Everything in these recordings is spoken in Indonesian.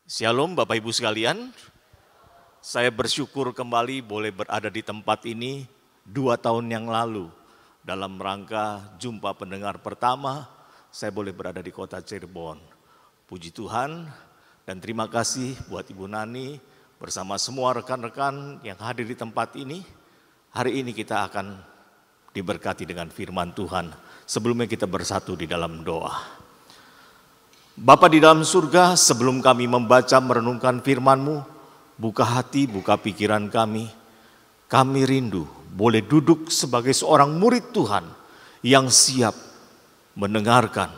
Shalom Bapak Ibu sekalian, saya bersyukur kembali boleh berada di tempat ini 2 tahun yang lalu. Dalam rangka jumpa pendengar pertama, saya boleh berada di kota Cirebon. Puji Tuhan dan terima kasih buat Ibu Nani bersama semua rekan-rekan yang hadir di tempat ini. Hari ini kita akan diberkati dengan firman Tuhan. Sebelumnya kita bersatu di dalam doa. Bapa di dalam surga, sebelum kami membaca merenungkan firman-Mu, buka hati, buka pikiran kami. Kami rindu boleh duduk sebagai seorang murid Tuhan yang siap mendengarkan,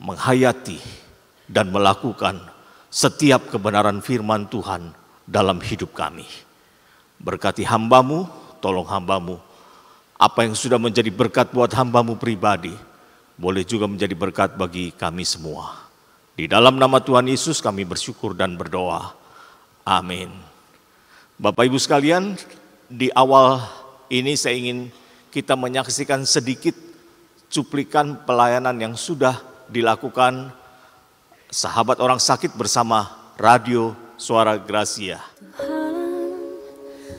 menghayati, dan melakukan setiap kebenaran firman Tuhan dalam hidup kami. Berkati hamba-Mu, tolong hamba-Mu. Apa yang sudah menjadi berkat buat hamba-Mu pribadi, boleh juga menjadi berkat bagi kami semua. Di dalam nama Tuhan Yesus kami bersyukur dan berdoa. Amin. Bapak Ibu sekalian, di awal ini saya ingin kita menyaksikan sedikit cuplikan pelayanan yang sudah dilakukan sahabat orang sakit bersama Radio Suara Gracia. Tuhan,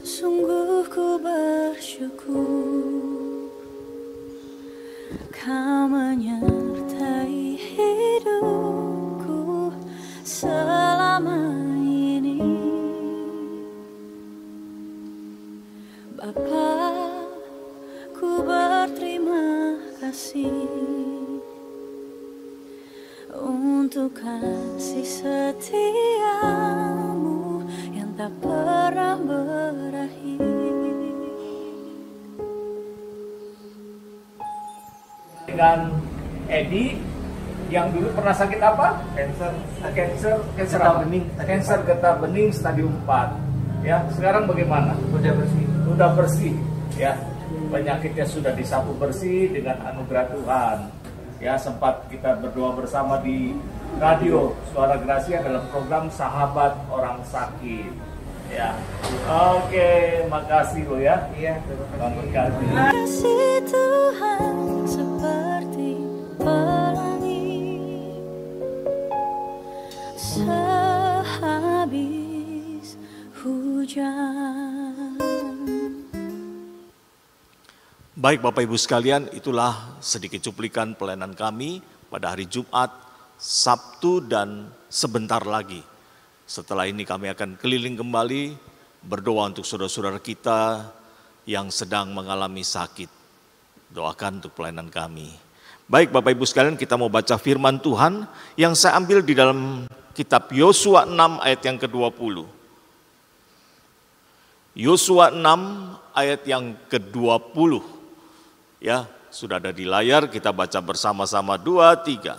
sungguh ku bersyukur Kau menyertai hidupku selama ini. Bapa, ku berterima kasih untuk kasih setiamu yang tak pernah berakhir. Dengan Edi yang dulu pernah sakit apa? Cancer getah bening stadium 4. Ya, sekarang bagaimana? Udah bersih. Ya, penyakitnya sudah disapu bersih dengan anugerah Tuhan. Ya, sempat kita berdoa bersama di Radio Suara Gracia dalam program Sahabat Orang Sakit. Ya, oke, makasih lo ya. Iya, terima kasih. Kasih Tuhan seperti pelangi sehabis hujan. Baik Bapak Ibu sekalian, itulah sedikit cuplikan pelayanan kami pada hari Jumat, Sabtu, dan sebentar lagi. Setelah ini kami akan keliling kembali berdoa untuk saudara-saudara kita yang sedang mengalami sakit. Doakan untuk pelayanan kami. Baik Bapak Ibu sekalian, kita mau baca firman Tuhan yang saya ambil di dalam kitab Yosua 6 ayat yang ke-20. Yosua 6 ayat yang ke-20. Ya, sudah ada di layar, kita baca bersama-sama 2, 3.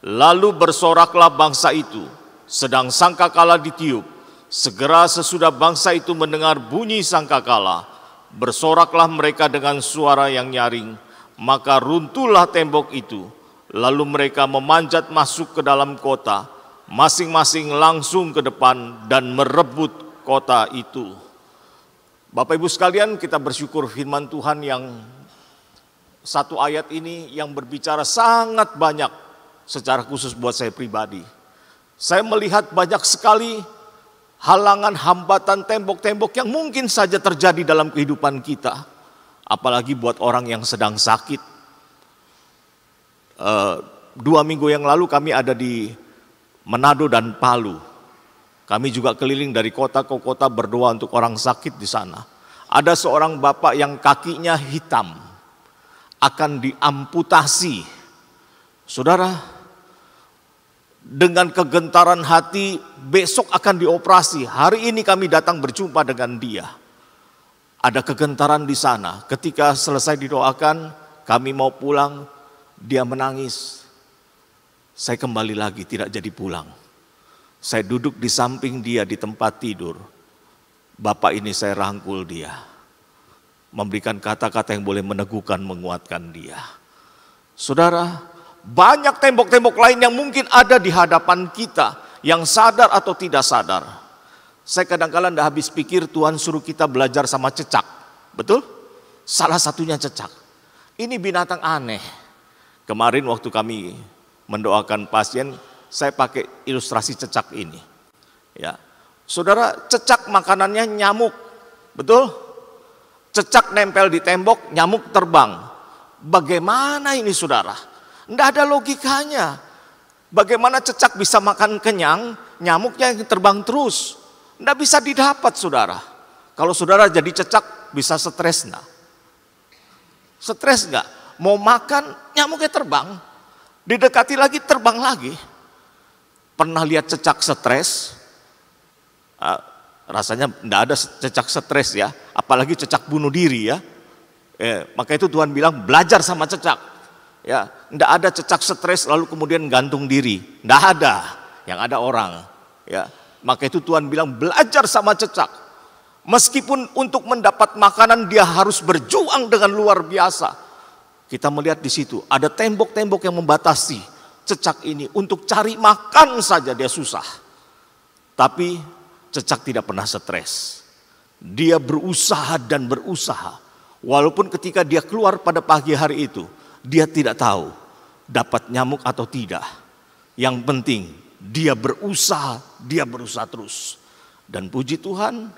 Lalu bersoraklah bangsa itu, sedang sangkakala ditiup. Segera sesudah bangsa itu mendengar bunyi sangkakala, bersoraklah mereka dengan suara yang nyaring, maka runtuhlah tembok itu. Lalu mereka memanjat masuk ke dalam kota, masing-masing langsung ke depan dan merebut kota itu. Bapak Ibu sekalian, kita bersyukur firman Tuhan yang satu ayat ini yang berbicara sangat banyak secara khusus buat saya pribadi. Saya melihat banyak sekali halangan, hambatan, tembok-tembok yang mungkin saja terjadi dalam kehidupan kita. Apalagi buat orang yang sedang sakit. 2 minggu yang lalu kami ada di Manado dan Palu. Kami juga keliling dari kota ke kota berdoa untuk orang sakit di sana. Ada seorang bapak yang kakinya hitam, akan diamputasi. Saudara, dengan kegentaran hati besok akan dioperasi. Hari ini kami datang berjumpa dengan dia. Ada kegentaran di sana. Ketika selesai didoakan, kami mau pulang, dia menangis. Saya kembali lagi, tidak jadi pulang. Saya duduk di samping dia di tempat tidur. Bapak ini saya rangkul dia. Memberikan kata-kata yang boleh meneguhkan, menguatkan dia. Saudara, banyak tembok-tembok lain yang mungkin ada di hadapan kita, yang sadar atau tidak sadar. Saya kadang-kadang tidak habis pikir Tuhan suruh kita belajar sama cecak. Betul? Salah satunya cecak. Ini binatang aneh. Kemarin waktu kami mendoakan pasien, saya pakai ilustrasi cecak ini. Ya, saudara, cecak makanannya nyamuk, betul? Cecak nempel di tembok, nyamuk terbang. Bagaimana ini saudara? Tidak ada logikanya. Bagaimana cecak bisa makan kenyang, nyamuknya yang terbang terus? Tidak bisa didapat saudara. Kalau saudara jadi cecak, bisa stres enggak? Stres enggak? Mau makan, nyamuknya terbang. Didekati lagi, terbang lagi. Pernah lihat cecak stres? Rasanya tidak ada cecak stres ya, apalagi cecak bunuh diri ya. Maka itu Tuhan bilang belajar sama cecak. Ya, tidak ada cecak stres lalu kemudian gantung diri, tidak ada. Yang ada orang. Ya, maka itu Tuhan bilang belajar sama cecak. Meskipun untuk mendapat makanan dia harus berjuang dengan luar biasa. Kita melihat di situ ada tembok-tembok yang membatasi cecak ini, untuk cari makan saja dia susah. Tapi cecak tidak pernah stres. Dia berusaha dan berusaha. Walaupun ketika dia keluar pada pagi hari itu, dia tidak tahu dapat nyamuk atau tidak. Yang penting dia berusaha terus. Dan puji Tuhan,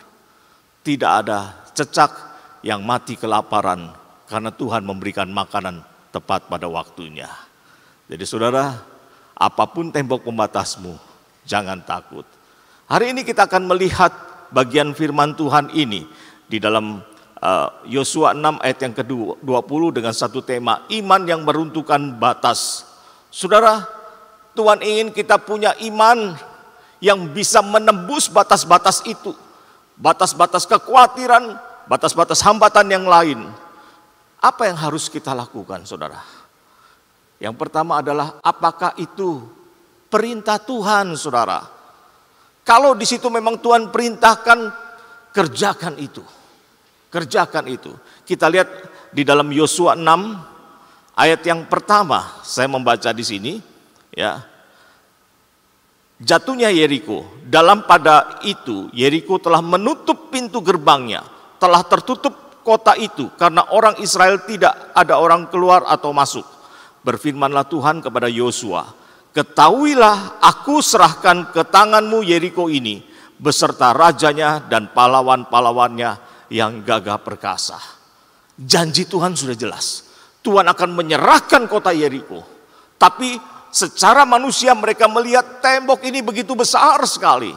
tidak ada cecak yang mati kelaparan karena Tuhan memberikan makanan tepat pada waktunya. Jadi saudara, apapun tembok pembatasmu, jangan takut. Hari ini kita akan melihat bagian firman Tuhan ini di dalam Yosua 6 ayat yang ke-20 dengan satu tema, iman yang meruntuhkan batas. Saudara, Tuhan ingin kita punya iman yang bisa menembus batas-batas itu. Batas-batas kekhawatiran, batas-batas hambatan yang lain. Apa yang harus kita lakukan saudara? Yang pertama adalah apakah itu perintah Tuhan saudara? Kalau di situ memang Tuhan perintahkan, kerjakan itu. Kerjakan itu. Kita lihat di dalam Yosua 6 ayat yang pertama, saya membaca di sini, ya. Jatuhnya Yeriko. Dalam pada itu Yeriko telah menutup pintu gerbangnya, telah tertutup kota itu karena orang Israel tidak ada orang keluar atau masuk. Berfirmanlah Tuhan kepada Yosua, ketahuilah aku serahkan ke tanganmu Yeriko ini beserta rajanya dan pahlawan-pahlawannya yang gagah perkasa. Janji Tuhan sudah jelas. Tuhan akan menyerahkan kota Yeriko. Tapi secara manusia mereka melihat tembok ini begitu besar sekali.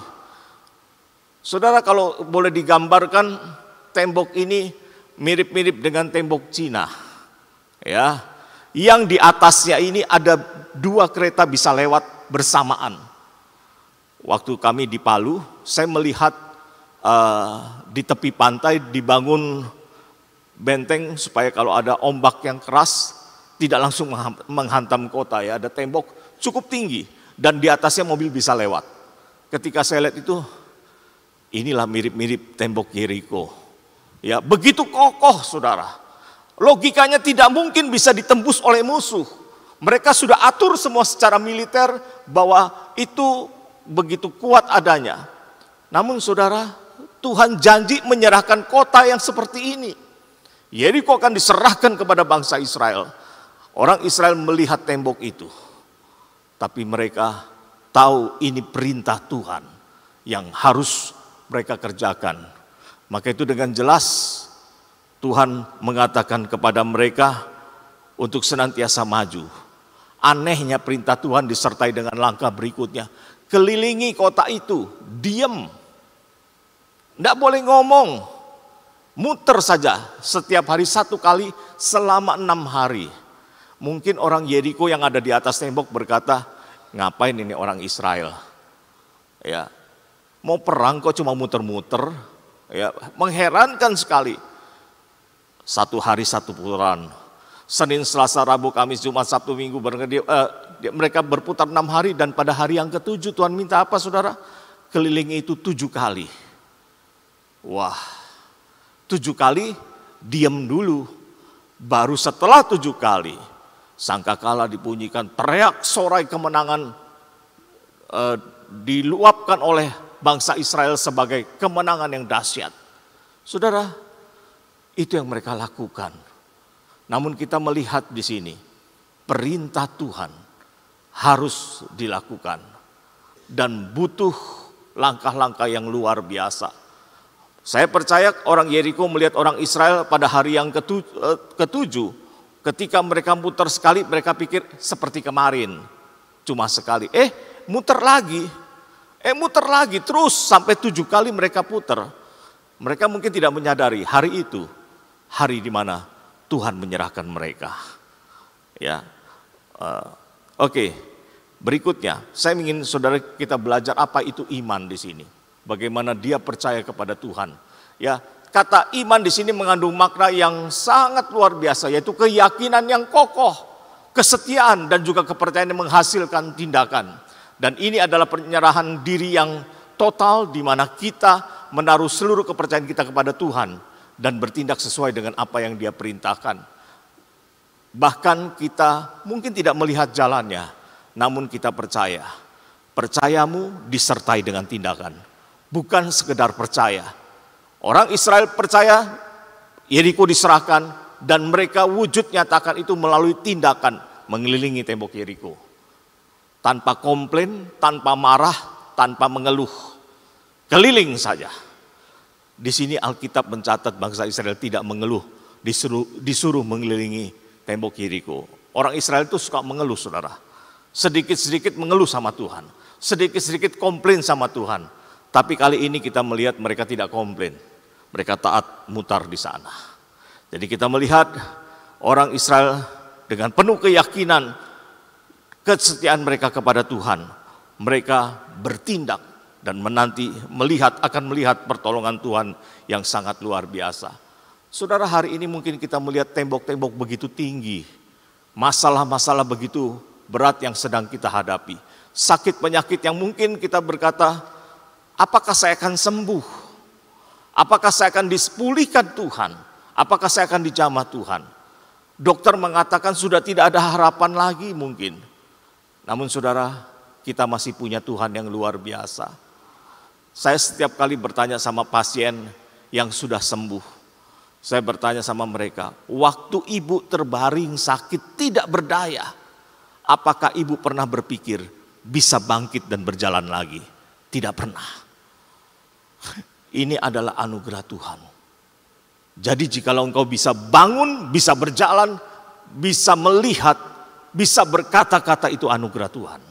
Saudara, kalau boleh digambarkan, tembok ini mirip-mirip dengan tembok Cina. Ya, yang di atasnya ini ada 2 kereta bisa lewat bersamaan. Waktu kami di Palu, saya melihat di tepi pantai dibangun benteng supaya kalau ada ombak yang keras tidak langsung menghantam kota ya. Ada tembok cukup tinggi dan di atasnya mobil bisa lewat. Ketika saya lihat itu, inilah mirip-mirip tembok Yeriko. Ya, begitu kokoh saudara. Logikanya tidak mungkin bisa ditembus oleh musuh. Mereka sudah atur semua secara militer bahwa itu begitu kuat adanya. Namun saudara, Tuhan janji menyerahkan kota yang seperti ini. Yeriko akan diserahkan kepada bangsa Israel. Orang Israel melihat tembok itu. Tapi mereka tahu ini perintah Tuhan yang harus mereka kerjakan. Maka itu dengan jelas Tuhan mengatakan kepada mereka untuk senantiasa maju. Anehnya perintah Tuhan disertai dengan langkah berikutnya. Kelilingi kota itu, diam. Tidak boleh ngomong, muter saja setiap hari 1 kali selama 6 hari. Mungkin orang Yeriko yang ada di atas tembok berkata, ngapain ini orang Israel? Ya, mau perang kok cuma muter-muter? Ya, mengherankan sekali. 1 hari 1 putaran. Senin, Selasa, Rabu, Kamis, Jumat, Sabtu, Minggu. Mereka berputar 6 hari dan pada hari yang ke-7 Tuhan minta apa saudara? Kelilingi itu 7 kali. Wah, 7 kali diam dulu. Baru setelah 7 kali sangkakala dibunyikan, teriak sorai kemenangan diluapkan oleh bangsa Israel sebagai kemenangan yang dahsyat. Saudara, itu yang mereka lakukan. Namun kita melihat di sini perintah Tuhan harus dilakukan. dan butuh langkah-langkah yang luar biasa. Saya percaya orang Yeriko melihat orang Israel pada hari yang ketujuh, ketika mereka muter sekali, mereka pikir seperti kemarin, cuma sekali. Muter lagi, terus sampai 7 kali mereka putar. Mereka mungkin tidak menyadari hari itu, hari di mana Tuhan menyerahkan mereka. Ya, oke. Berikutnya, saya ingin saudara kita belajar apa itu iman di sini. Bagaimana dia percaya kepada Tuhan. Ya, kata iman di sini mengandung makna yang sangat luar biasa, yaitu keyakinan yang kokoh, kesetiaan dan juga kepercayaan yang menghasilkan tindakan. Dan ini adalah penyerahan diri yang total di mana kita menaruh seluruh kepercayaan kita kepada Tuhan dan bertindak sesuai dengan apa yang Dia perintahkan. Bahkan kita mungkin tidak melihat jalannya, namun kita percaya. Percayamu disertai dengan tindakan, bukan sekedar percaya. Orang Israel percaya, Yeriko diserahkan, dan mereka wujud nyatakan itu melalui tindakan mengelilingi tembok Yeriko. Tanpa komplain, tanpa marah, tanpa mengeluh. Keliling saja. Di sini Alkitab mencatat bangsa Israel tidak mengeluh, disuruh mengelilingi tembok Yeriko. Orang Israel itu suka mengeluh, saudara. Sedikit-sedikit mengeluh sama Tuhan. Sedikit-sedikit komplain sama Tuhan. Tapi kali ini kita melihat mereka tidak komplain. Mereka taat mutar di sana. Jadi kita melihat orang Israel dengan penuh keyakinan, kesetiaan mereka kepada Tuhan. Mereka bertindak dan akan melihat pertolongan Tuhan yang sangat luar biasa. Saudara, hari ini mungkin kita melihat tembok-tembok begitu tinggi. Masalah-masalah begitu berat yang sedang kita hadapi. Sakit penyakit yang mungkin kita berkata, apakah saya akan sembuh? Apakah saya akan dipulihkan Tuhan? Apakah saya akan dijamah Tuhan? Dokter mengatakan sudah tidak ada harapan lagi mungkin. Namun saudara, kita masih punya Tuhan yang luar biasa. Saya setiap kali bertanya sama pasien yang sudah sembuh. Saya bertanya sama mereka, waktu ibu terbaring sakit tidak berdaya, apakah ibu pernah berpikir bisa bangkit dan berjalan lagi? Tidak pernah. Ini adalah anugerah Tuhan. Jadi jikalau engkau bisa bangun, bisa berjalan, bisa melihat, bisa berkata-kata, itu anugerah Tuhan.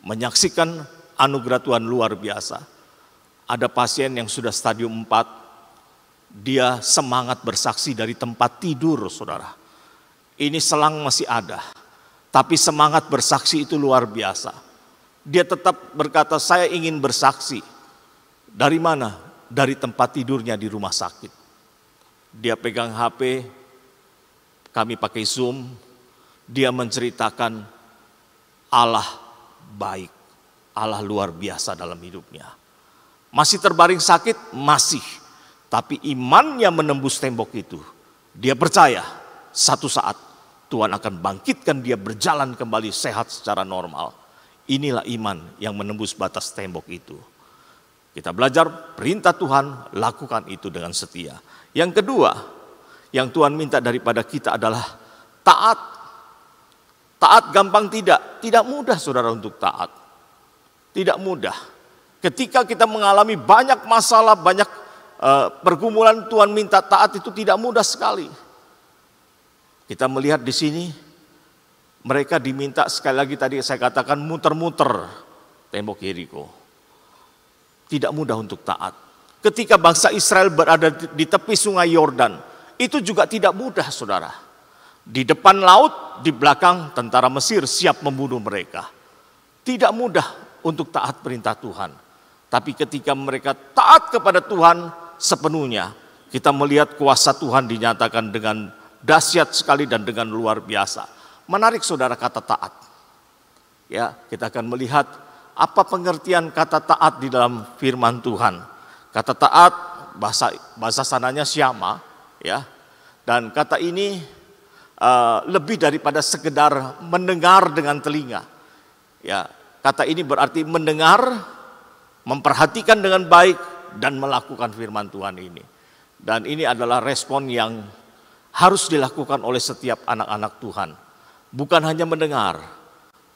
Menyaksikan anugerah Tuhan luar biasa. Ada pasien yang sudah stadium 4, dia semangat bersaksi dari tempat tidur, saudara. Ini selang masih ada, tapi semangat bersaksi itu luar biasa. Dia tetap berkata, saya ingin bersaksi. Dari mana? Dari tempat tidurnya di rumah sakit. Dia pegang HP, kami pakai Zoom, dia menceritakan Allah baik, Allah luar biasa dalam hidupnya. Masih terbaring sakit? Masih. Tapi imannya menembus tembok itu. Dia percaya satu saat Tuhan akan bangkitkan dia berjalan kembali sehat secara normal. Inilah iman yang menembus batas tembok itu. Kita belajar perintah Tuhan, lakukan itu dengan setia. Yang kedua, yang Tuhan minta daripada kita adalah taat. Taat gampang tidak? Tidak mudah saudara untuk taat. Tidak mudah. Ketika kita mengalami banyak masalah, banyak pergumulan, Tuhan minta taat itu tidak mudah sekali. Kita melihat di sini mereka diminta sekali lagi tadi saya katakan muter-muter tembok Yeriko. Tidak mudah untuk taat. Ketika bangsa Israel berada di tepi sungai Yordan, itu juga tidak mudah saudara. Di depan laut, di belakang tentara Mesir siap membunuh mereka. Tidak mudah untuk taat perintah Tuhan. Tapi ketika mereka taat kepada Tuhan sepenuhnya, kita melihat kuasa Tuhan dinyatakan dengan dahsyat sekali dan dengan luar biasa. Menarik saudara kata taat. Ya, kita akan melihat apa pengertian kata taat di dalam firman Tuhan. Kata taat bahasa sananya syama, ya. Dan kata ini lebih daripada sekedar mendengar dengan telinga. Ya, kata ini berarti mendengar, memperhatikan dengan baik dan melakukan firman Tuhan ini. Dan ini adalah respon yang harus dilakukan oleh setiap anak-anak Tuhan. Bukan hanya mendengar,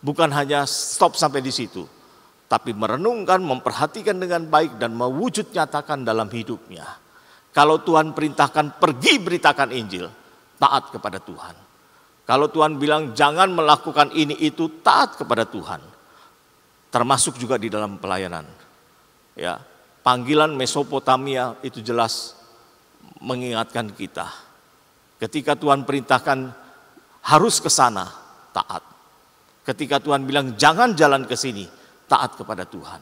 bukan hanya stop sampai di situ, tapi merenungkan, memperhatikan dengan baik dan mewujud nyatakan dalam hidupnya. Kalau Tuhan perintahkan pergi beritakan Injil, taat kepada Tuhan. Kalau Tuhan bilang jangan melakukan ini itu, taat kepada Tuhan. Termasuk juga di dalam pelayanan. Ya, panggilan Mesopotamia itu jelas mengingatkan kita. Ketika Tuhan perintahkan harus ke sana, taat. Ketika Tuhan bilang jangan jalan ke sini, taat kepada Tuhan.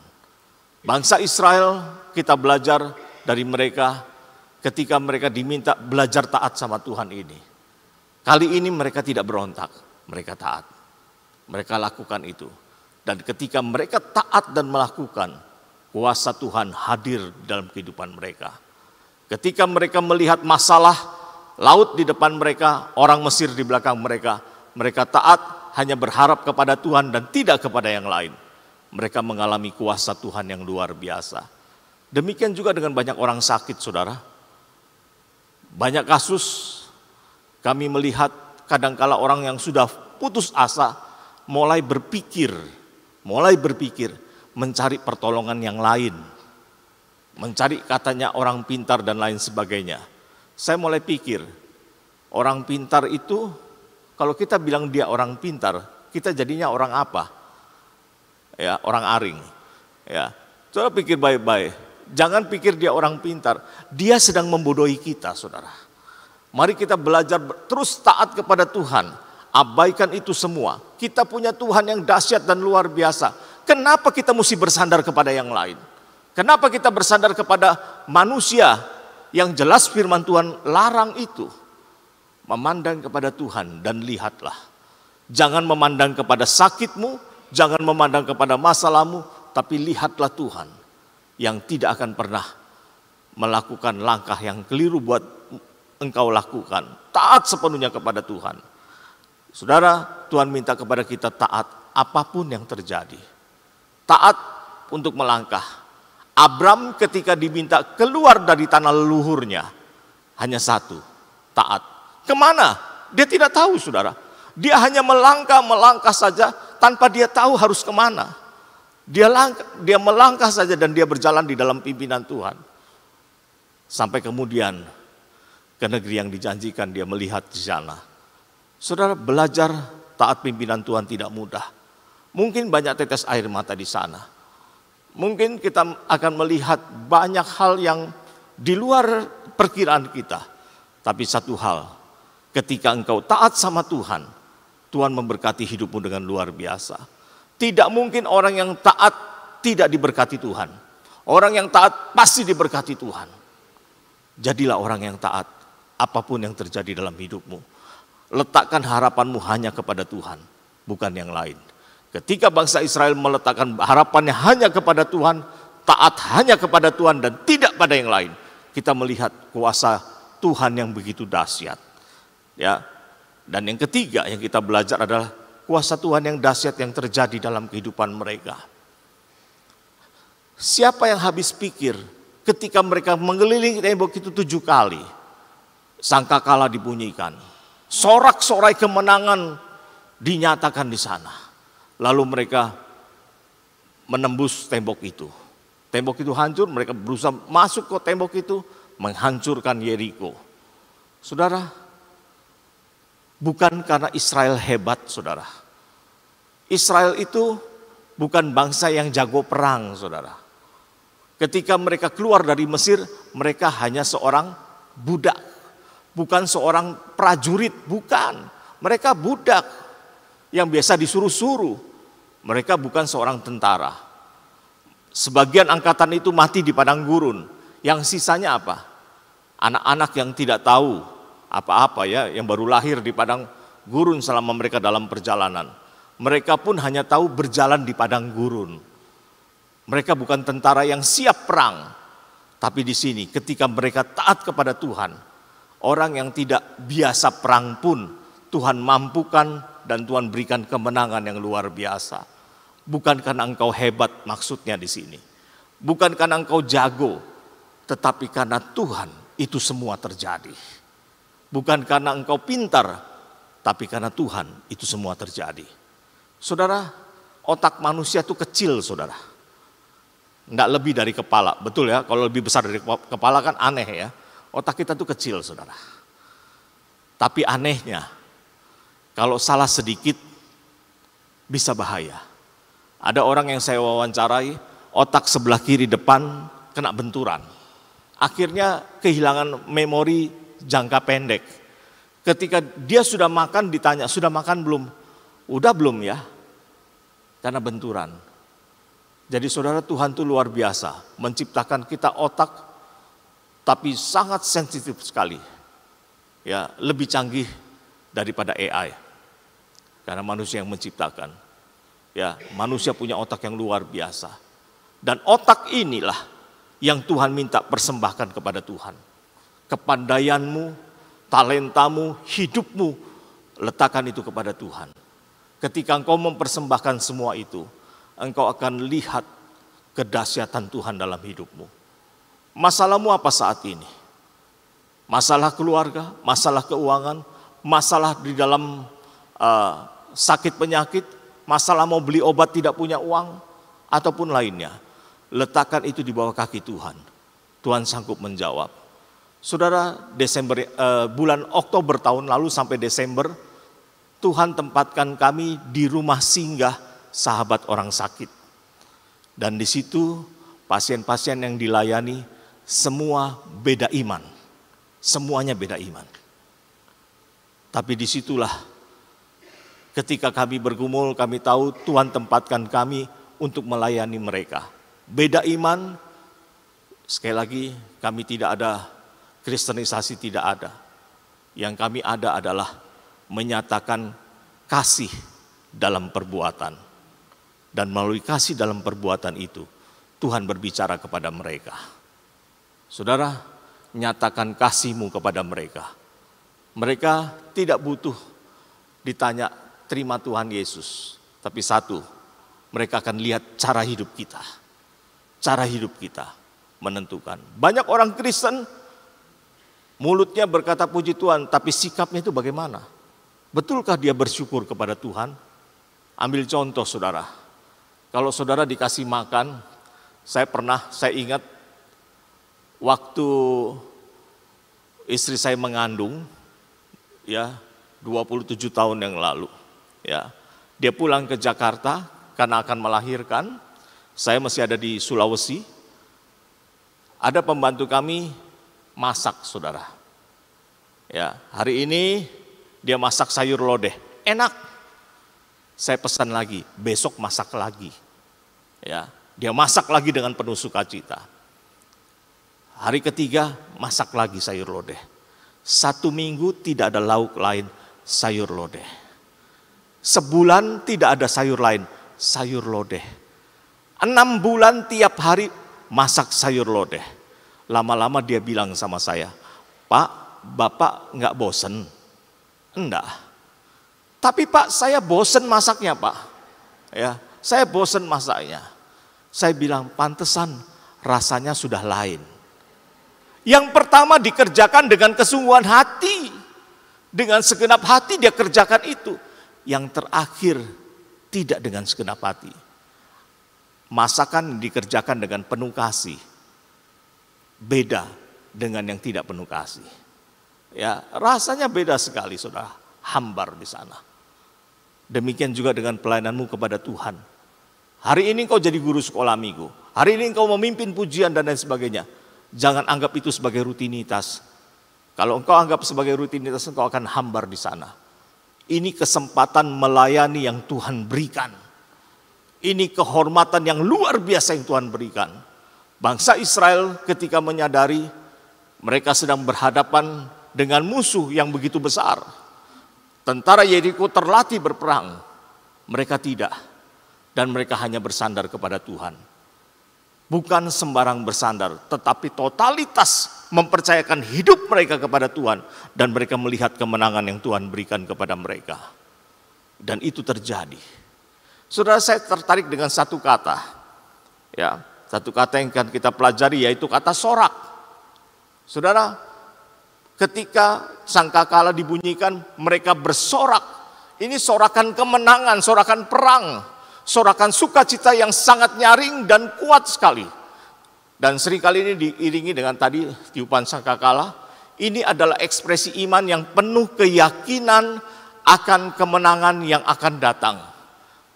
Bangsa Israel, kita belajar dari mereka ketika mereka diminta belajar taat sama Tuhan ini. Kali ini mereka tidak berontak, mereka taat. Mereka lakukan itu. Dan ketika mereka taat dan melakukan, kuasa Tuhan hadir dalam kehidupan mereka. Ketika mereka melihat masalah laut di depan mereka, orang Mesir di belakang mereka, mereka taat hanya berharap kepada Tuhan dan tidak kepada yang lain. Mereka mengalami kuasa Tuhan yang luar biasa. Demikian juga dengan banyak orang sakit, saudara. Banyak kasus kami melihat kadangkala orang yang sudah putus asa mulai berpikir mencari pertolongan yang lain. Mencari katanya orang pintar dan lain sebagainya. Saya mulai pikir, orang pintar itu kalau kita bilang dia orang pintar, kita jadinya orang apa? Ya, orang aring. Ya, coba pikir baik-baik. Jangan pikir dia orang pintar, dia sedang membodohi kita, saudara. Mari kita belajar terus taat kepada Tuhan. Abaikan itu semua. Kita punya Tuhan yang dahsyat dan luar biasa. Kenapa kita mesti bersandar kepada yang lain? Kenapa kita bersandar kepada manusia yang jelas firman Tuhan larang itu? Memandang kepada Tuhan dan lihatlah. Jangan memandang kepada sakitmu, jangan memandang kepada masalahmu, tapi lihatlah Tuhan yang tidak akan pernah melakukan langkah yang keliru buat engkau lakukan. Taat sepenuhnya kepada Tuhan. Saudara, Tuhan minta kepada kita taat apapun yang terjadi. Taat untuk melangkah. Abram ketika diminta keluar dari tanah leluhurnya, hanya satu, taat. Kemana? Dia tidak tahu, saudara. Dia hanya melangkah saja tanpa dia tahu harus kemana. Dia melangkah saja dan dia berjalan di dalam pimpinan Tuhan. Sampai kemudian ke negeri yang dijanjikan dia melihat di sana. Saudara, belajar taat pimpinan Tuhan tidak mudah. Mungkin banyak tetes air mata di sana. Mungkin kita akan melihat banyak hal yang di luar perkiraan kita. Tapi satu hal, ketika engkau taat sama Tuhan, Tuhan memberkati hidupmu dengan luar biasa. Tidak mungkin orang yang taat tidak diberkati Tuhan. Orang yang taat pasti diberkati Tuhan. Jadilah orang yang taat apapun yang terjadi dalam hidupmu. Letakkan harapanmu hanya kepada Tuhan, bukan yang lain. Ketika bangsa Israel meletakkan harapannya hanya kepada Tuhan, taat hanya kepada Tuhan dan tidak pada yang lain, kita melihat kuasa Tuhan yang begitu dahsyat. Ya. Dan yang ketiga yang kita belajar adalah kuasa Tuhan yang dahsyat yang terjadi dalam kehidupan mereka. Siapa yang habis pikir ketika mereka mengelilingi tembok itu 7 kali, sangkakala dibunyikan, sorak-sorai kemenangan dinyatakan di sana. Lalu mereka menembus tembok itu. Tembok itu hancur, mereka berusaha masuk ke tembok itu, menghancurkan Yeriko. Saudara, bukan karena Israel hebat, saudara. Israel itu bukan bangsa yang jago perang, saudara. Ketika mereka keluar dari Mesir, mereka hanya seorang budak. Bukan seorang prajurit, bukan. Mereka budak yang biasa disuruh-suruh. Mereka bukan seorang tentara. Sebagian angkatan itu mati di padang gurun. Yang sisanya apa? Anak-anak yang tidak tahu apa-apa ya, yang baru lahir di padang gurun selama mereka dalam perjalanan. Mereka pun hanya tahu berjalan di padang gurun. Mereka bukan tentara yang siap perang. Tapi di sini ketika mereka taat kepada Tuhan, orang yang tidak biasa perang pun Tuhan mampukan dan Tuhan berikan kemenangan yang luar biasa. Bukan karena engkau hebat maksudnya di sini. Bukan karena engkau jago, tetapi karena Tuhan itu semua terjadi. Bukan karena engkau pintar, tapi karena Tuhan itu semua terjadi. Saudara, otak manusia itu kecil, saudara. Enggak lebih dari kepala, betul ya? Kalau lebih besar dari kepala kan aneh ya. Otak kita tuh kecil, saudara. Tapi anehnya, kalau salah sedikit bisa bahaya. Ada orang yang saya wawancarai, otak sebelah kiri depan kena benturan. Akhirnya kehilangan memori jangka pendek. Ketika dia sudah makan ditanya, sudah makan belum? Udah belum ya? Karena benturan. Jadi saudara, Tuhan itu luar biasa, menciptakan kita otak tapi sangat sensitif sekali. Ya, lebih canggih daripada AI. Karena manusia yang menciptakan. Ya, manusia punya otak yang luar biasa. Dan otak inilah yang Tuhan minta persembahkan kepada Tuhan. Kepandaianmu, talentamu, hidupmu, letakkan itu kepada Tuhan. Ketika engkau mempersembahkan semua itu, engkau akan lihat kedahsyatan Tuhan dalam hidupmu. Masalahmu apa saat ini? Masalah keluarga, masalah keuangan, masalah di dalam sakit penyakit, masalah mau beli obat tidak punya uang, ataupun lainnya. Letakkan itu di bawah kaki Tuhan. Tuhan sanggup menjawab. Saudara, bulan Oktober tahun lalu sampai Desember, Tuhan tempatkan kami di rumah singgah sahabat orang sakit. Dan di situ pasien-pasien yang dilayani semua beda iman. Semuanya beda iman. Tapi disitulah ketika kami bergumul, kami tahu Tuhan tempatkan kami untuk melayani mereka. Beda iman, sekali lagi kami tidak ada kristenisasi, tidak ada. Yang kami ada adalah menyatakan kasih dalam perbuatan. Dan melalui kasih dalam perbuatan itu, Tuhan berbicara kepada mereka. Saudara, nyatakan kasihmu kepada mereka. Mereka tidak butuh ditanya terima Tuhan Yesus. Tapi satu, mereka akan lihat cara hidup kita. Cara hidup kita menentukan. Banyak orang Kristen, mulutnya berkata puji Tuhan, tapi sikapnya itu bagaimana? Betulkah dia bersyukur kepada Tuhan? Ambil contoh saudara. Kalau saudara dikasih makan, saya ingat waktu istri saya mengandung, ya 27 tahun yang lalu, ya dia pulang ke Jakarta karena akan melahirkan. Saya masih ada di Sulawesi. Ada pembantu kami masak, saudara. Ya, hari ini dia masak sayur lodeh, enak. Saya pesan lagi, besok masak lagi. Ya, dia masak lagi dengan penuh sukacita. Hari ketiga masak lagi sayur lodeh. 1 minggu tidak ada lauk lain, sayur lodeh. Sebulan tidak ada sayur lain, sayur lodeh. 6 bulan tiap hari masak sayur lodeh. Lama-lama dia bilang sama saya, Pak, Bapak nggak bosen? Enggak. Tapi Pak, saya bosen masaknya Pak. Ya, saya bosen masaknya. Saya bilang, pantesan rasanya sudah lain. Yang pertama dikerjakan dengan kesungguhan hati. Dengan segenap hati dia kerjakan itu. Yang terakhir tidak dengan segenap hati. Masakan dikerjakan dengan penuh kasih. Beda dengan yang tidak penuh kasih. Ya, rasanya beda sekali saudara. Hambar di sana. Demikian juga dengan pelayananmu kepada Tuhan. Hari ini kau jadi guru sekolah minggu. Hari ini kau memimpin pujian dan lain sebagainya. Jangan anggap itu sebagai rutinitas. Kalau engkau anggap sebagai rutinitas, engkau akan hambar di sana. Ini kesempatan melayani yang Tuhan berikan. Ini kehormatan yang luar biasa yang Tuhan berikan. Bangsa Israel ketika menyadari mereka sedang berhadapan dengan musuh yang begitu besar. Tentara Yeriko terlatih berperang. Mereka tidak. Dan mereka hanya bersandar kepada Tuhan. Bukan sembarang bersandar, tetapi totalitas mempercayakan hidup mereka kepada Tuhan. Dan mereka melihat kemenangan yang Tuhan berikan kepada mereka. Dan itu terjadi. Saudara, saya tertarik dengan satu kata. Ya, satu kata yang akan kita pelajari yaitu kata sorak. Saudara, ketika sangkakala dibunyikan, mereka bersorak. Ini sorakan kemenangan, sorakan perang. Sorakan sukacita yang sangat nyaring dan kuat sekali. Dan seringkali ini diiringi dengan tadi tiupan sangkakala. Ini adalah ekspresi iman yang penuh keyakinan akan kemenangan yang akan datang.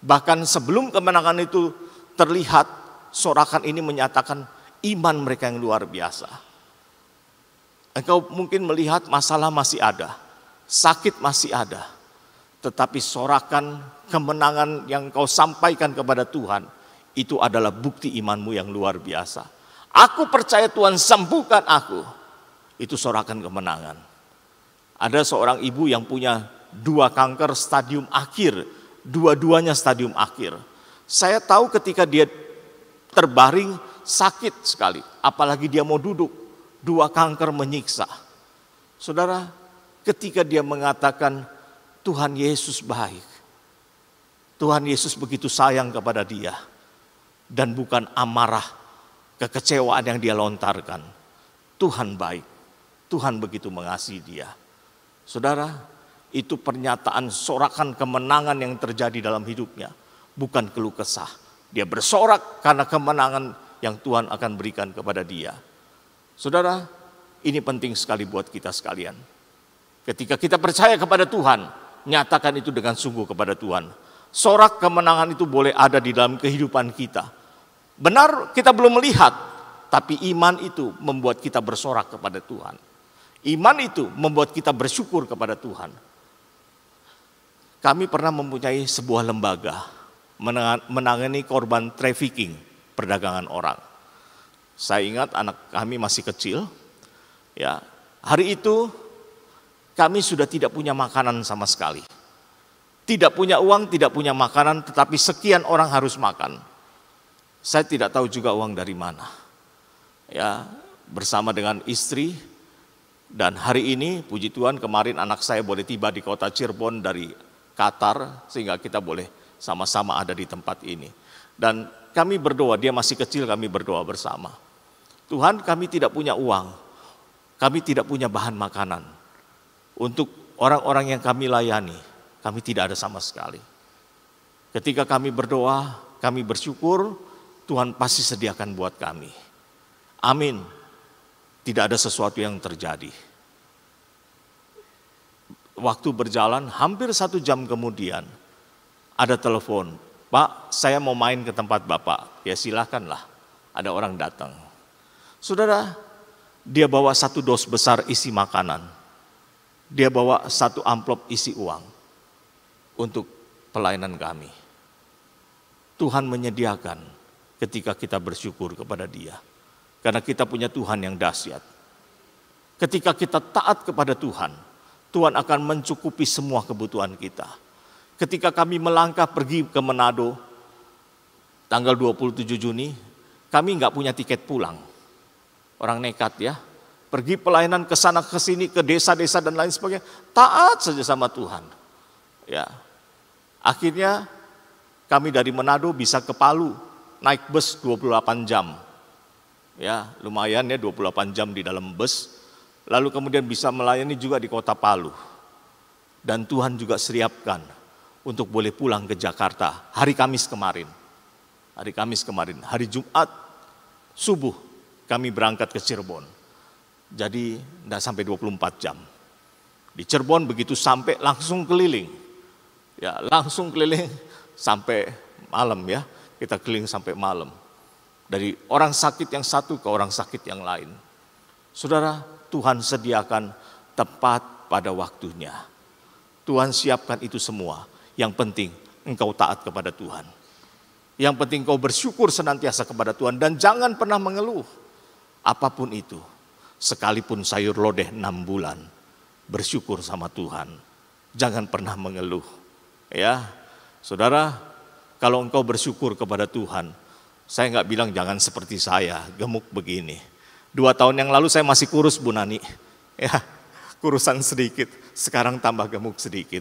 Bahkan sebelum kemenangan itu terlihat, sorakan ini menyatakan iman mereka yang luar biasa. Engkau mungkin melihat masalah masih ada, sakit masih ada. Tetapi sorakan kemenangan yang kau sampaikan kepada Tuhan, itu adalah bukti imanmu yang luar biasa. Aku percaya Tuhan sembuhkan aku. Itu sorakan kemenangan. Ada seorang ibu yang punya 2 kanker stadium akhir. Dua-duanya stadium akhir. Saya tahu ketika dia terbaring sakit sekali. Apalagi dia mau duduk. 2 kanker menyiksa. Saudara, ketika dia mengatakan Tuhan Yesus baik. Tuhan Yesus begitu sayang kepada dia. Dan bukan amarah, kekecewaan yang dia lontarkan. Tuhan baik. Tuhan begitu mengasihi dia. Saudara, itu pernyataan sorakan kemenangan yang terjadi dalam hidupnya. Bukan keluh kesah. Dia bersorak karena kemenangan yang Tuhan akan berikan kepada dia. Saudara, ini penting sekali buat kita sekalian. Ketika kita percaya kepada Tuhan, nyatakan itu dengan sungguh kepada Tuhan. Sorak kemenangan itu boleh ada di dalam kehidupan kita. Benar kita belum melihat, tapi iman itu membuat kita bersorak kepada Tuhan. Iman itu membuat kita bersyukur kepada Tuhan. Kami pernah mempunyai sebuah lembaga menangani korban trafficking, perdagangan orang. Saya ingat anak kami masih kecil. Ya, hari itu kami sudah tidak punya makanan sama sekali. Tidak punya uang, tidak punya makanan, tetapi sekian orang harus makan. Saya tidak tahu juga uang dari mana. Ya, bersama dengan istri, dan hari ini puji Tuhan kemarin anak saya boleh tiba di kota Cirebon dari Qatar, sehingga kita boleh sama-sama ada di tempat ini. Dan kami berdoa, dia masih kecil, kami berdoa bersama. Tuhan, kami tidak punya uang, kami tidak punya bahan makanan. Untuk orang-orang yang kami layani, kami tidak ada sama sekali. Ketika kami berdoa, kami bersyukur, Tuhan pasti sediakan buat kami. Amin. Tidak ada sesuatu yang terjadi. Waktu berjalan, hampir 1 jam kemudian, ada telepon. Pak, saya mau main ke tempat Bapak. Ya silakanlah, ada orang datang. Saudara, dia bawa 1 dos besar isi makanan. Dia bawa 1 amplop isi uang untuk pelayanan kami. Tuhan menyediakan ketika kita bersyukur kepada Dia. Karena kita punya Tuhan yang dahsyat. Ketika kita taat kepada Tuhan, Tuhan akan mencukupi semua kebutuhan kita. Ketika kami melangkah pergi ke Manado, tanggal 27 Juni, kami nggak punya tiket pulang. Orang nekat ya. Pergi pelayanan ke sana ke sini, ke desa-desa dan lain sebagainya. Taat saja sama Tuhan. Ya. Akhirnya kami dari Manado bisa ke Palu, naik bus 28 jam. Ya, lumayan ya 28 jam di dalam bus. Lalu kemudian bisa melayani juga di kota Palu. Dan Tuhan juga siapkan untuk boleh pulang ke Jakarta hari Kamis kemarin. Hari Kamis kemarin, hari Jumat subuh kami berangkat ke Cirebon. Jadi tidak sampai 24 jam. Di Cirebon begitu sampai langsung keliling. Ya, langsung keliling sampai malam ya. Kita keliling sampai malam. Dari orang sakit yang satu ke orang sakit yang lain. Saudara, Tuhan sediakan tepat pada waktunya. Tuhan siapkan itu semua. Yang penting engkau taat kepada Tuhan. Yang penting engkau bersyukur senantiasa kepada Tuhan. Dan jangan pernah mengeluh. Apapun itu. Sekalipun sayur lodeh 6 bulan. Bersyukur sama Tuhan. Jangan pernah mengeluh. Ya, saudara, kalau engkau bersyukur kepada Tuhan, saya nggak bilang jangan seperti saya, gemuk begini. 2 tahun yang lalu saya masih kurus Bu Nani. Ya, kurusan sedikit, sekarang tambah gemuk sedikit.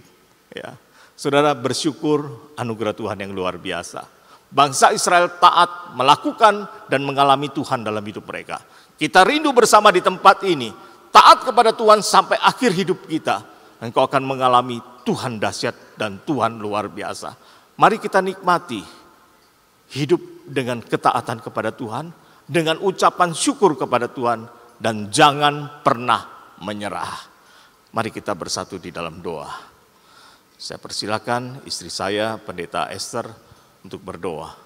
Ya, saudara bersyukur anugerah Tuhan yang luar biasa. Bangsa Israel taat melakukan dan mengalami Tuhan dalam hidup mereka. Kita rindu bersama di tempat ini, taat kepada Tuhan sampai akhir hidup kita. Engkau akan mengalami Tuhan dahsyat dan Tuhan luar biasa. Mari kita nikmati hidup dengan ketaatan kepada Tuhan, dengan ucapan syukur kepada Tuhan, dan jangan pernah menyerah. Mari kita bersatu di dalam doa. Saya persilakan istri saya, Pendeta Esther, untuk berdoa.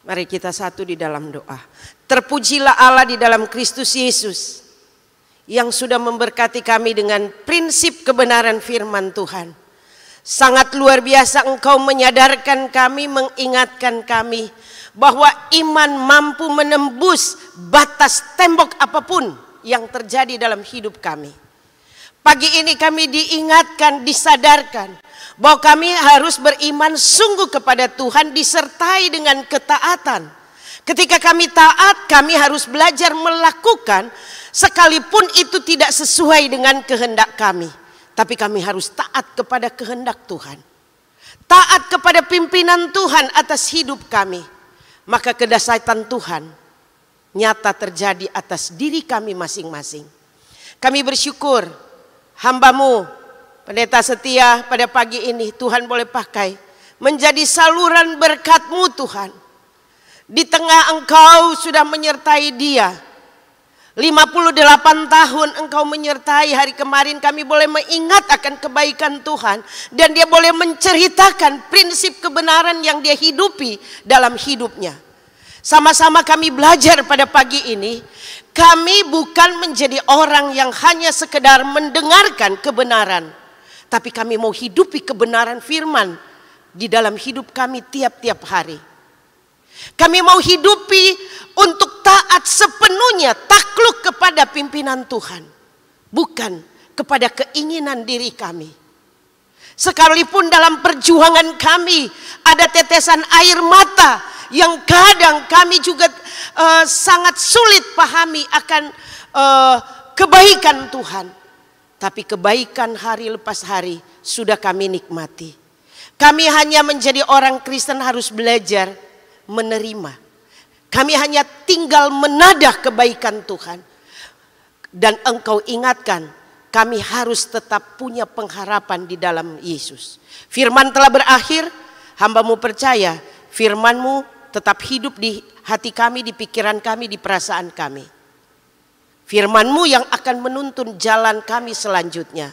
Mari kita satu di dalam doa. Terpujilah Allah di dalam Kristus Yesus yang sudah memberkati kami dengan prinsip kebenaran firman Tuhan. Sangat luar biasa Engkau menyadarkan kami, mengingatkan kami bahwa iman mampu menembus batas tembok apapun yang terjadi dalam hidup kami. Pagi ini kami diingatkan, disadarkan bahwa kami harus beriman sungguh kepada Tuhan disertai dengan ketaatan. Ketika kami taat, kami harus belajar melakukan sekalipun itu tidak sesuai dengan kehendak kami. Tapi kami harus taat kepada kehendak Tuhan. Taat kepada pimpinan Tuhan atas hidup kami. Maka kedahsyatan Tuhan nyata terjadi atas diri kami masing-masing. Kami bersyukur hamba-Mu Pendeta Setia pada pagi ini Tuhan boleh pakai menjadi saluran berkat-Mu Tuhan. Di tengah Engkau sudah menyertai dia. 58 tahun Engkau menyertai, hari kemarin kami boleh mengingat akan kebaikan Tuhan. Dan dia boleh menceritakan prinsip kebenaran yang dia hidupi dalam hidupnya. Sama-sama kami belajar pada pagi ini. Kami bukan menjadi orang yang hanya sekedar mendengarkan kebenaran. Tapi kami mau hidupi kebenaran firman di dalam hidup kami tiap-tiap hari. Kami mau hidupi untuk taat sepenuhnya, takluk kepada pimpinan Tuhan. Bukan kepada keinginan diri kami. Sekalipun dalam perjuangan kami ada tetesan air mata yang kadang kami juga sangat sulit pahami akan kebaikan Tuhan. Tapi kebaikan hari lepas hari sudah kami nikmati. Kami hanya menjadi orang Kristen harus belajar menerima. Kami hanya tinggal menadah kebaikan Tuhan. Dan Engkau ingatkan, kami harus tetap punya pengharapan di dalam Yesus. Firman telah berakhir, hamba-Mu percaya firman-Mu tetap hidup di hati kami, di pikiran kami, di perasaan kami. Firman-Mu yang akan menuntun jalan kami selanjutnya.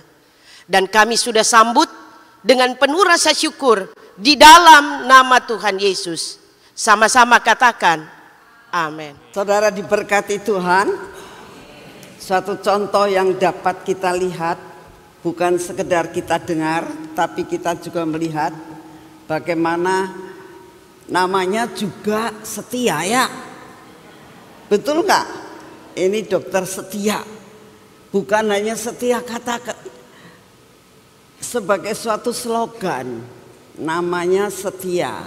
Dan kami sudah sambut dengan penuh rasa syukur di dalam nama Tuhan Yesus. Sama-sama katakan amin. Saudara diberkati Tuhan. Suatu contoh yang dapat kita lihat, bukan sekedar kita dengar, tapi kita juga melihat bagaimana namanya juga setia ya. Betul nggak? Ini dokter setia, bukan hanya setia kata sebagai suatu slogan, namanya setia.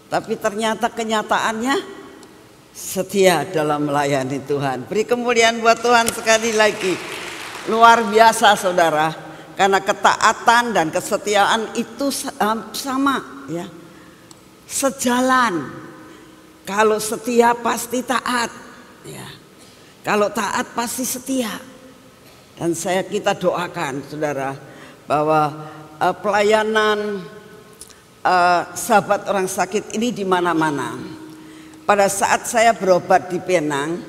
Tapi ternyata kenyataannya setia dalam melayani Tuhan. Beri kemuliaan buat Tuhan sekali lagi. Luar biasa saudara, karena ketaatan dan kesetiaan itu sama ya. Sejalan. Kalau setia pasti taat ya. Kalau taat pasti setia. Dan kita doakan saudara bahwa pelayanan sahabat orang sakit ini di mana-mana. Pada saat saya berobat di Penang,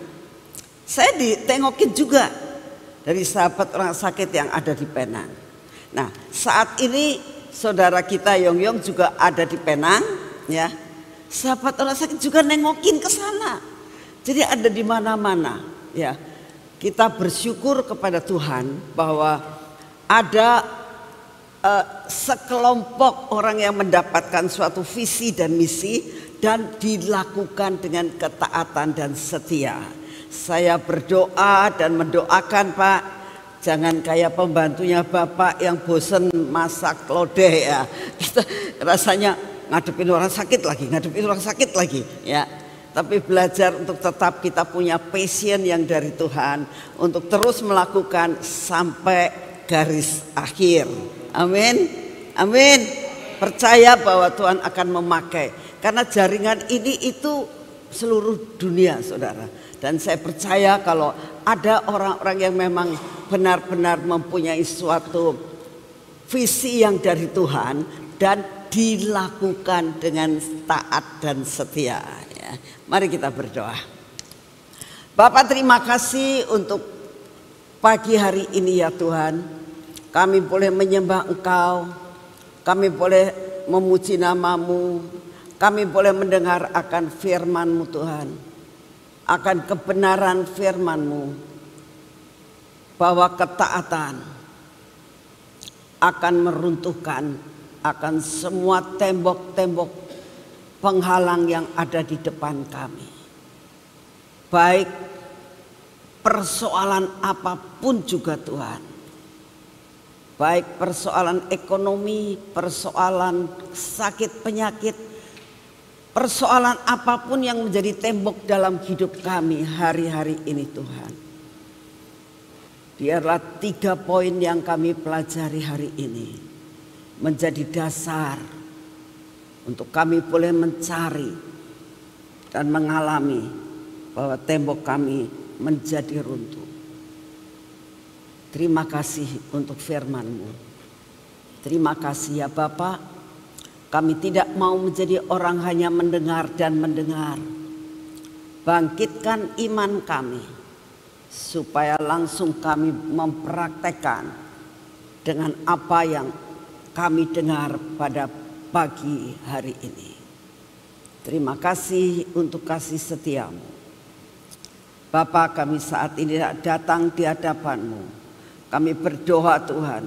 saya ditengokin juga dari sahabat orang sakit yang ada di Penang. Nah, saat ini saudara kita Yong juga ada di Penang, ya. Sahabat orang sakit juga nengokin ke sana. Jadi ada di mana-mana. Ya, kita bersyukur kepada Tuhan bahwa ada sekelompok orang yang mendapatkan suatu visi dan misi dan dilakukan dengan ketaatan dan setia. Saya berdoa dan mendoakan Pak, jangan kayak pembantunya Bapak yang bosen masak lodeh ya. Kita rasanya ngadepin orang sakit lagi, ya. Tapi belajar untuk tetap kita punya passion yang dari Tuhan untuk terus melakukan sampai garis akhir. Amin. Amin. Percaya bahwa Tuhan akan memakai. Karena jaringan ini itu seluruh dunia, saudara. Dan saya percaya kalau ada orang-orang yang memang benar-benar mempunyai suatu visi yang dari Tuhan dan dilakukan dengan taat dan setia. Ya. Mari kita berdoa. Bapak, terima kasih untuk pagi hari ini ya Tuhan. Kami boleh menyembah Engkau, kami boleh memuji nama-Mu, kami boleh mendengar akan firman-Mu Tuhan, akan kebenaran firman-Mu, bahwa ketaatan akan meruntuhkan akan semua tembok-tembok penghalang yang ada di depan kami. Baik persoalan apapun juga Tuhan. Baik persoalan ekonomi, persoalan sakit penyakit, persoalan apapun yang menjadi tembok dalam hidup kami hari-hari ini Tuhan. Biarlah 3 poin yang kami pelajari hari ini menjadi dasar untuk kami boleh mencari dan mengalami bahwa tembok kami menjadi runtuh. Terima kasih untuk firman-Mu. Terima kasih ya Bapa. Kami tidak mau menjadi orang hanya mendengar dan mendengar. Bangkitkan iman kami supaya langsung kami mempraktekkan dengan apa yang kami dengar pada pagi hari ini. Terima kasih untuk kasih setia-Mu. Bapa, kami saat ini datang di hadapan-Mu. Kami berdoa Tuhan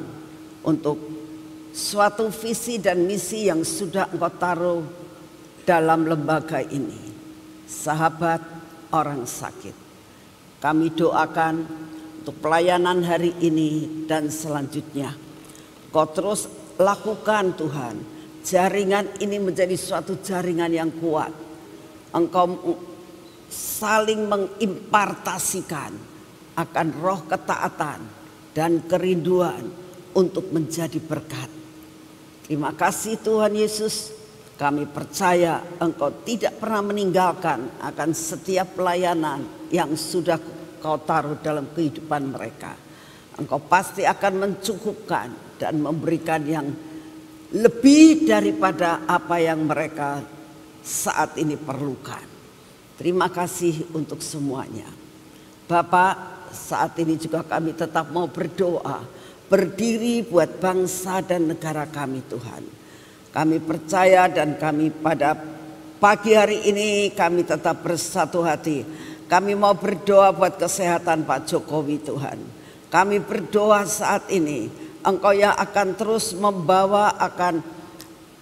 untuk suatu visi dan misi yang sudah Engkau taruh dalam lembaga ini. Sahabat orang sakit. Kami doakan untuk pelayanan hari ini dan selanjutnya. Kau terus lakukan Tuhan. Jaringan ini menjadi suatu jaringan yang kuat. Engkau saling mengimpartasikan akan roh ketaatan dan kerinduan untuk menjadi berkat. Terima kasih Tuhan Yesus. Kami percaya Engkau tidak pernah meninggalkan akan setiap pelayanan yang sudah Kau taruh dalam kehidupan mereka. Engkau pasti akan mencukupkan dan memberikan yang lebih daripada apa yang mereka saat ini perlukan. Terima kasih untuk semuanya. Bapak, saat ini juga kami tetap mau berdoa, berdiri buat bangsa dan negara kami Tuhan. Kami percaya dan kami pada pagi hari ini kami tetap bersatu hati. Kami mau berdoa buat kesehatan Pak Jokowi Tuhan. Kami berdoa saat ini Engkau yang akan terus membawa akan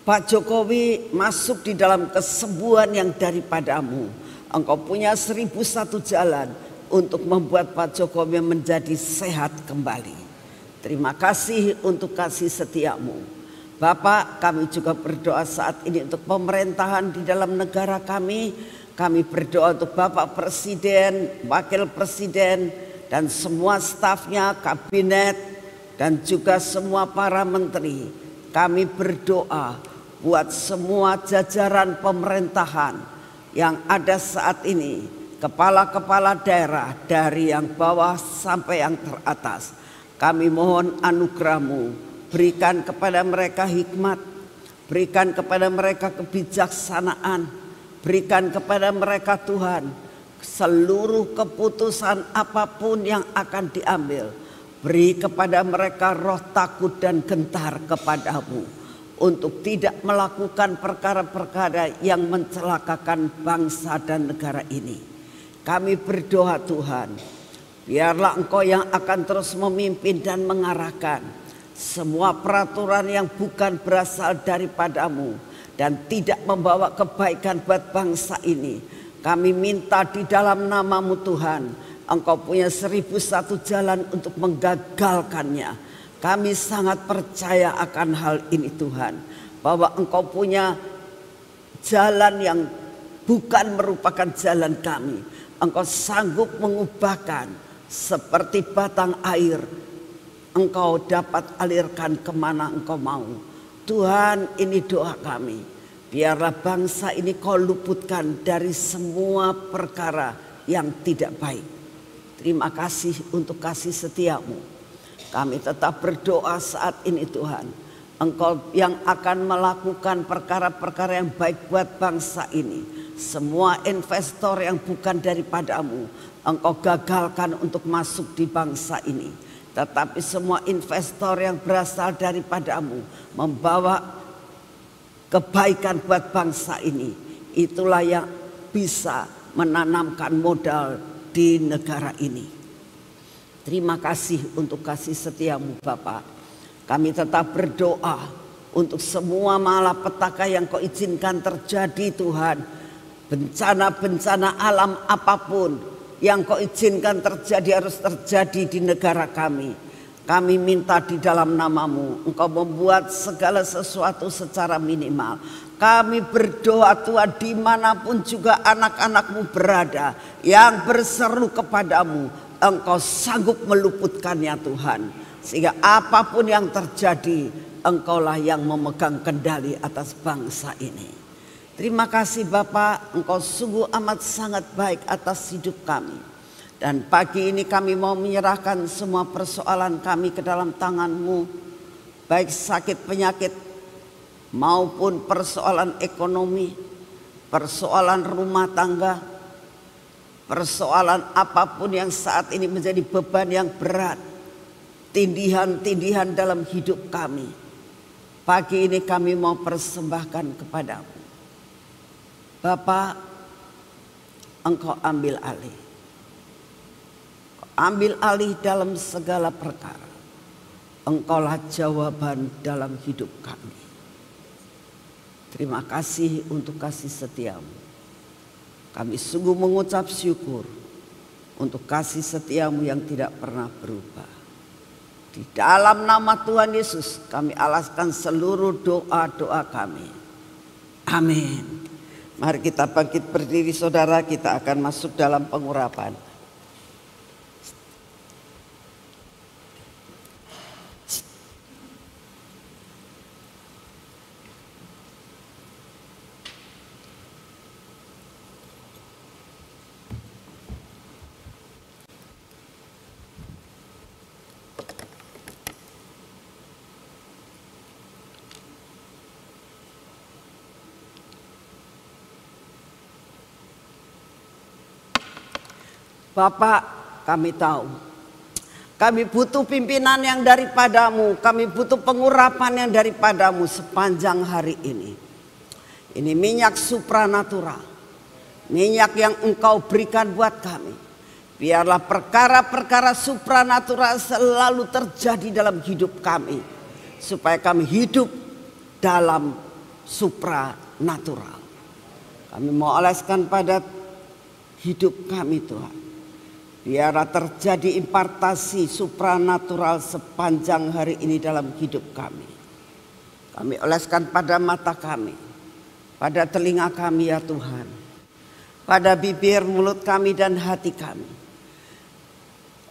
Pak Jokowi masuk di dalam kesembuhan yang daripada-Mu. Engkau punya 1001 jalan untuk membuat Pak Jokowi menjadi sehat kembali. Terima kasih untuk kasih setia-Mu. Bapak, kami juga berdoa saat ini untuk pemerintahan di dalam negara kami. Kami berdoa untuk Bapak Presiden, Wakil Presiden, dan semua stafnya, kabinet, dan juga semua para menteri. Kami berdoa buat semua jajaran pemerintahan yang ada saat ini, kepala-kepala daerah dari yang bawah sampai yang teratas. Kami mohon anugerah-Mu, berikan kepada mereka hikmat, berikan kepada mereka kebijaksanaan, berikan kepada mereka Tuhan seluruh keputusan apapun yang akan diambil. Beri kepada mereka roh takut dan gentar kepada-Mu untuk tidak melakukan perkara-perkara yang mencelakakan bangsa dan negara ini. Kami berdoa Tuhan, biarlah Engkau yang akan terus memimpin dan mengarahkan semua peraturan yang bukan berasal daripada-Mu dan tidak membawa kebaikan buat bangsa ini. Kami minta di dalam nama-Mu Tuhan, Engkau punya 1001 jalan untuk menggagalkannya. Kami sangat percaya akan hal ini Tuhan, bahwa Engkau punya jalan yang bukan merupakan jalan kami. Engkau sanggup mengubahkan seperti batang air. Engkau dapat alirkan kemana Engkau mau. Tuhan, ini doa kami. Biarlah bangsa ini kau luputkan dari semua perkara yang tidak baik. Terima kasih untuk kasih setiamu. Kami tetap berdoa saat ini Tuhan. Engkau yang akan melakukan perkara-perkara yang baik buat bangsa ini. Semua investor yang bukan daripadamu, Engkau gagalkan untuk masuk di bangsa ini. Tetapi semua investor yang berasal daripadamu membawa kebaikan buat bangsa ini. Itulah yang bisa menanamkan modal di negara ini. Terima kasih untuk kasih setiamu Bapa. Kami tetap berdoa untuk semua malapetaka yang kau izinkan terjadi Tuhan. Bencana-bencana alam apapun yang kau izinkan terjadi harus terjadi di negara kami. Kami minta di dalam namamu, Engkau membuat segala sesuatu secara minimal. Kami berdoa Tuhan, dimanapun juga anak-anakmu berada, yang berseru kepadamu, Engkau sanggup meluputkannya Tuhan. Sehingga apapun yang terjadi, Engkaulah yang memegang kendali atas bangsa ini. Terima kasih Bapa, Engkau sungguh amat sangat baik atas hidup kami. Dan pagi ini kami mau menyerahkan semua persoalan kami ke dalam tangan-Mu. Baik sakit penyakit maupun persoalan ekonomi, persoalan rumah tangga, persoalan apapun yang saat ini menjadi beban yang berat, tindihan-tindihan dalam hidup kami. Pagi ini kami mau persembahkan kepadamu. Bapak, Engkau ambil alih. Ambil alih dalam segala perkara. Engkaulah jawaban dalam hidup kami. Terima kasih untuk kasih setiamu. Kami sungguh mengucap syukur untuk kasih setiamu yang tidak pernah berubah. Di dalam nama Tuhan Yesus kami alaskan seluruh doa-doa kami. Amin. Mari kita bangkit berdiri saudara, kita akan masuk dalam pengurapan. Bapak, kami tahu kami butuh pimpinan yang daripadamu, kami butuh pengurapan yang daripadamu sepanjang hari ini. Ini minyak supranatural, minyak yang Engkau berikan buat kami. Biarlah perkara-perkara supranatural selalu terjadi dalam hidup kami, supaya kami hidup dalam supranatural. Kami mau oleskan pada hidup kami Tuhan. Biarlah terjadi impartasi supranatural sepanjang hari ini dalam hidup kami. Kami oleskan pada mata kami, pada telinga kami ya Tuhan, pada bibir, mulut kami dan hati kami.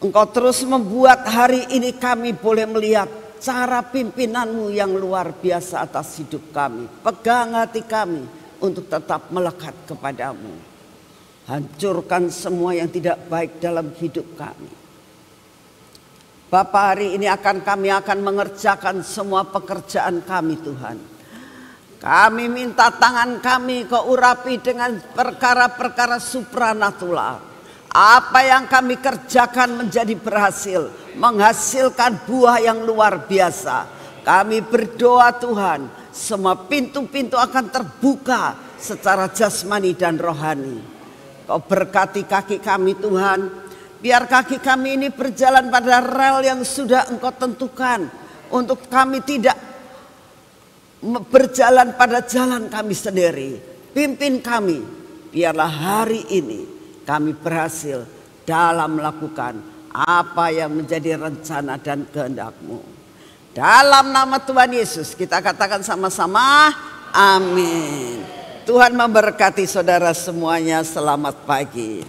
Engkau terus membuat hari ini kami boleh melihat cara pimpinan-Mu yang luar biasa atas hidup kami. Pegang hati kami untuk tetap melekat kepadamu. Hancurkan semua yang tidak baik dalam hidup kami. Bapa, hari ini kami akan mengerjakan semua pekerjaan kami Tuhan. Kami minta tangan kami Kau urapi dengan perkara-perkara supranatural. Apa yang kami kerjakan menjadi berhasil, menghasilkan buah yang luar biasa. Kami berdoa Tuhan, semua pintu-pintu akan terbuka secara jasmani dan rohani. Kau berkati kaki kami Tuhan. Biar kaki kami ini berjalan pada rel yang sudah Engkau tentukan. Untuk kami tidak berjalan pada jalan kami sendiri. Pimpin kami. Biarlah hari ini kami berhasil dalam melakukan apa yang menjadi rencana dan kehendak-Mu. Dalam nama Tuhan Yesus kita katakan sama-sama. Amin. Tuhan memberkati saudara semuanya. Selamat pagi.